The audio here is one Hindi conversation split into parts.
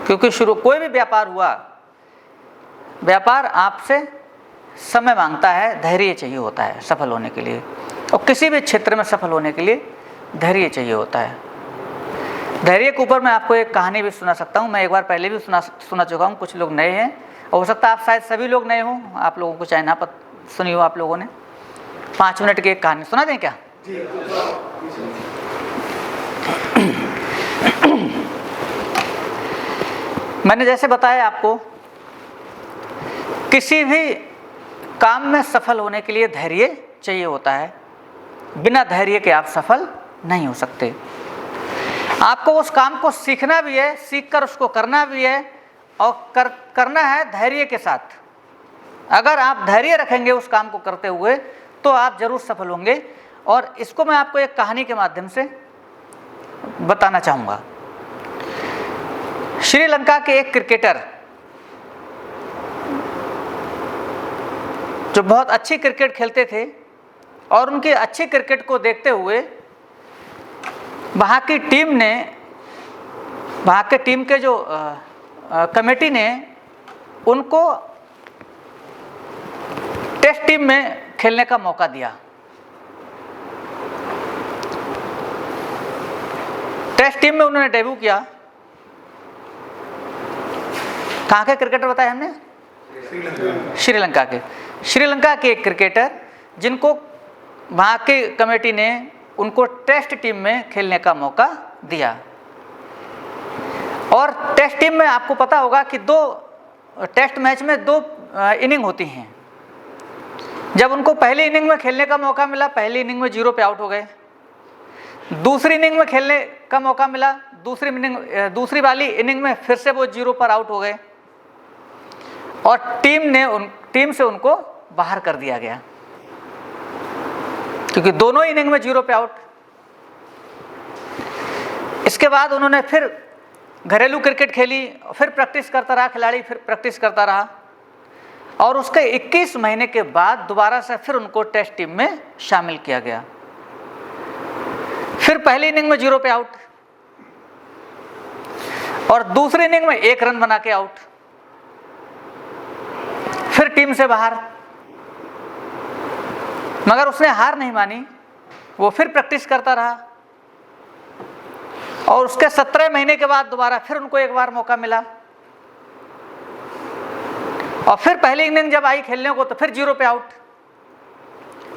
क्योंकि कोई भी व्यापार हुआ, व्यापार आपसे समय मांगता है, धैर्य चाहिए होता है सफल होने के लिए, और किसी भी क्षेत्र में सफल होने के लिए धैर्य चाहिए होता है। धैर्य के ऊपर मैं आपको एक कहानी भी सुना सकता हूँ। मैं एक बार पहले भी सुना चुका हूँ, कुछ लोग नए हैं, और हो सकता है आप शायद सभी लोग नए हों, आप लोगों को चाहे ना सुनी हो आप लोगों ने। 5 मिनट की एक कहानी सुना दें क्या? मैंने जैसे बताया आपको, किसी भी काम में सफल होने के लिए धैर्य चाहिए होता है। बिना धैर्य के आप सफल नहीं हो सकते। आपको उस काम को सीखना भी है, सीखकर उसको करना भी है, और करना है धैर्य के साथ। अगर आप धैर्य रखेंगे उस काम को करते हुए तो आप जरूर सफल होंगे। और इसको मैं आपको एक कहानी के माध्यम से बताना चाहूँगा। श्रीलंका के एक क्रिकेटर जो बहुत अच्छी क्रिकेट खेलते थे, और उनकी अच्छी क्रिकेट को देखते हुए वहाँ की टीम के जो कमेटी ने उनको टेस्ट टीम में खेलने का मौका दिया। टेस्ट टीम में उन्होंने डेब्यू किया। कहाँ के क्रिकेटर बताया हमने? श्रीलंका के एक क्रिकेटर, जिनको वहाँ के कमेटी ने उनको टेस्ट टीम में खेलने का मौका दिया। और टेस्ट टीम में आपको पता होगा कि 2 टेस्ट मैच में 2 इनिंग होती हैं। जब उनको पहली इनिंग में खेलने का मौका मिला, पहली इनिंग में 0 पे आउट हो गए। दूसरी इनिंग में खेलने का मौका मिला, दूसरी वाली इनिंग में फिर से वो 0 पर आउट हो गए, और टीम से उनको बाहर कर दिया गया, क्योंकि दोनों इनिंग में 0 पे आउट। इसके बाद उन्होंने फिर घरेलू क्रिकेट खेली, फिर प्रैक्टिस करता रहा खिलाड़ी, फिर प्रैक्टिस करता रहा, और उसके 21 महीने के बाद दोबारा से फिर उनको टेस्ट टीम में शामिल किया गया। फिर पहली इनिंग में 0 पे आउट, और दूसरी इनिंग में 1 रन बना के आउट, फिर टीम से बाहर। मगर उसने हार नहीं मानी, वो फिर प्रैक्टिस करता रहा, और उसके 17 महीने के बाद दोबारा फिर उनको एक बार मौका मिला, और फिर पहली इनिंग जब आई खेलने को तो फिर 0 पे आउट,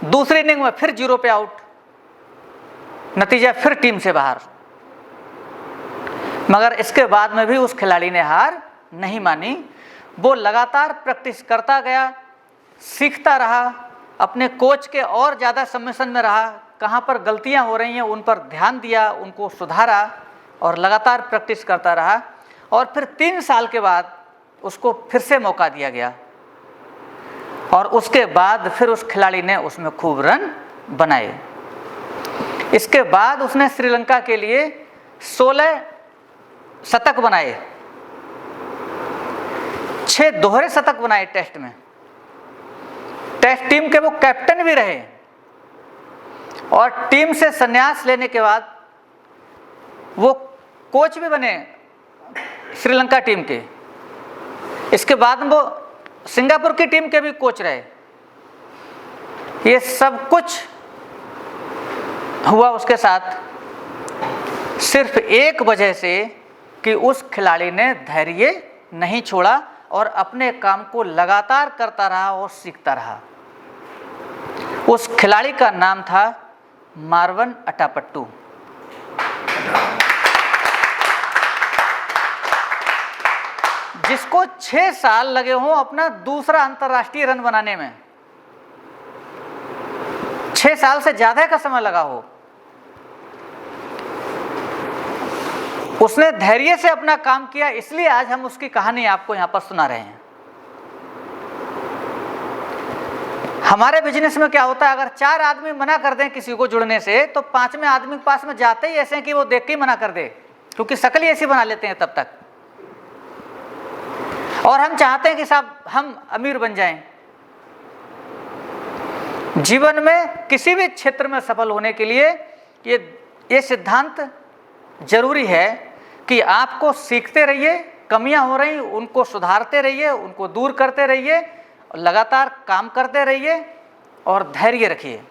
दूसरी इनिंग में फिर 0 पे आउट, नतीजा फिर टीम से बाहर। मगर इसके बाद में भी उस खिलाड़ी ने हार नहीं मानी। वो लगातार प्रैक्टिस करता गया, सीखता रहा, अपने कोच के और ज़्यादा सबमिशन में रहा, कहाँ पर गलतियाँ हो रही हैं उन पर ध्यान दिया, उनको सुधारा, और लगातार प्रैक्टिस करता रहा। और फिर 3 साल के बाद उसको फिर से मौका दिया गया, और उसके बाद फिर उस खिलाड़ी ने उसमें खूब रन बनाए। इसके बाद उसने श्रीलंका के लिए 16 शतक बनाए, 6 दोहरे शतक बनाए टेस्ट में। टेस्ट टीम के वो कैप्टन भी रहे, और टीम से संन्यास लेने के बाद वो कोच भी बने श्रीलंका टीम के। इसके बाद वो सिंगापुर की टीम के भी कोच रहे। ये सब कुछ हुआ उसके साथ सिर्फ एक वजह से कि उस खिलाड़ी ने धैर्य नहीं छोड़ा, और अपने काम को लगातार करता रहा और सीखता रहा। उस खिलाड़ी का नाम था मार्वन अटापट्टू। जिसको 6 साल लगे हों अपना दूसरा अंतर्राष्ट्रीय रन बनाने में, 6 साल से ज्यादा का समय लगा हो। उसने धैर्य से अपना काम किया, इसलिए आज हम उसकी कहानी आपको यहां पर सुना रहे हैं। हमारे बिजनेस में क्या होता है, अगर 4 आदमी मना कर दें किसी को जुड़ने से, तो 5वें आदमी के पास में जाते ही ऐसे हैं कि वो देख के ही मना कर दे, क्योंकि शक्ल ही ऐसी बना लेते हैं तब तक। और हम चाहते हैं कि साहब हम अमीर बन जाएं। जीवन में किसी भी क्षेत्र में सफल होने के लिए ये सिद्धांत जरूरी है कि आपको सीखते रहिए, कमियां हो रही उनको सुधारते रहिए, उनको दूर करते रहिए, लगातार काम करते रहिए और धैर्य रखिए।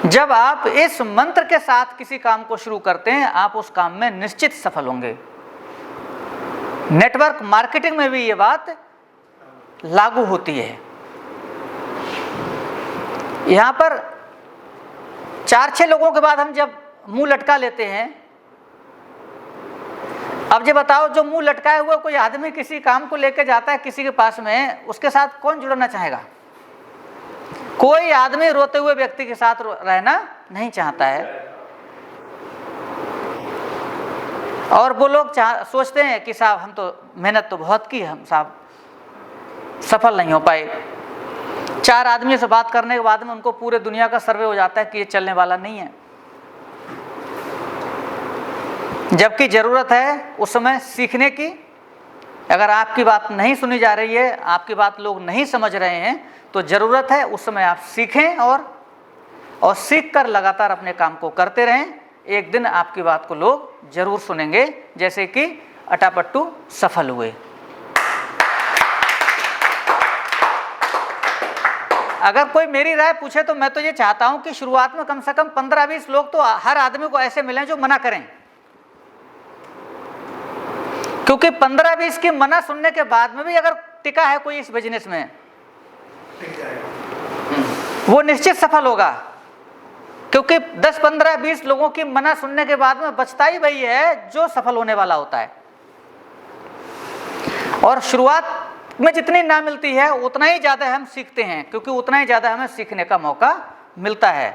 जब आप इस मंत्र के साथ किसी काम को शुरू करते हैं, आप उस काम में निश्चित सफल होंगे। नेटवर्क मार्केटिंग में भी ये बात लागू होती है। यहां पर 4-6 लोगों के बाद हम जब मुंह लटका लेते हैं, अब ये बताओ, जो मुंह लटकाए हुए कोई आदमी किसी काम को लेकर जाता है किसी के पास में, उसके साथ कौन जुड़ना चाहेगा? कोई आदमी रोते हुए व्यक्ति के साथ रहना नहीं चाहता है। और वो लोग सोचते हैं कि साहब हम तो मेहनत तो बहुत की, हम साहब सफल नहीं हो पाए। 4 आदमी से बात करने के बाद में उनको पूरे दुनिया का सर्वे हो जाता है कि ये चलने वाला नहीं है। जबकि जरूरत है उस समय सीखने की। अगर आपकी बात नहीं सुनी जा रही है, आपकी बात लोग नहीं समझ रहे हैं, तो जरूरत है उस समय आप सीखें और सीख कर लगातार अपने काम को करते रहें। एक दिन आपकी बात को लोग जरूर सुनेंगे, जैसे कि अटापट्टू सफल हुए। अगर कोई मेरी राय पूछे तो मैं तो ये चाहता हूं कि शुरुआत में कम से कम 15-20 लोग तो हर आदमी को ऐसे मिलें जो मना करें, क्योंकि 15-20 की मना सुनने के बाद में भी अगर टिका है कोई इस बिजनेस में, वो निश्चित सफल होगा। क्योंकि 10, 15, 20 लोगों की मना सुनने के बाद में बचता ही वही है जो सफल होने वाला होता है। और शुरुआत में जितनी ना मिलती है उतना ही ज़्यादा हम सीखते हैं, क्योंकि उतना ही ज़्यादा हमें सीखने का मौका मिलता है।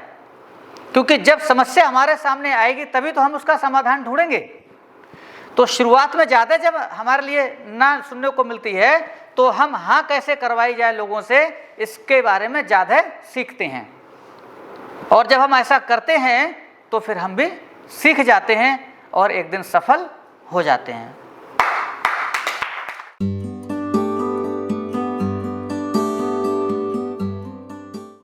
क्योंकि जब समस्या हमारे सामने आएगी तभी तो हम उसका समाधान ढूंढेंगे। तो शुरुआत में ज़्यादा जब हमारे लिए ना सुनने को मिलती है तो हम हाँ कैसे करवाई जाए लोगों से, इसके बारे में ज़्यादा सीखते हैं। और जब हम ऐसा करते हैं तो फिर हम भी सीख जाते हैं और एक दिन सफल हो जाते हैं।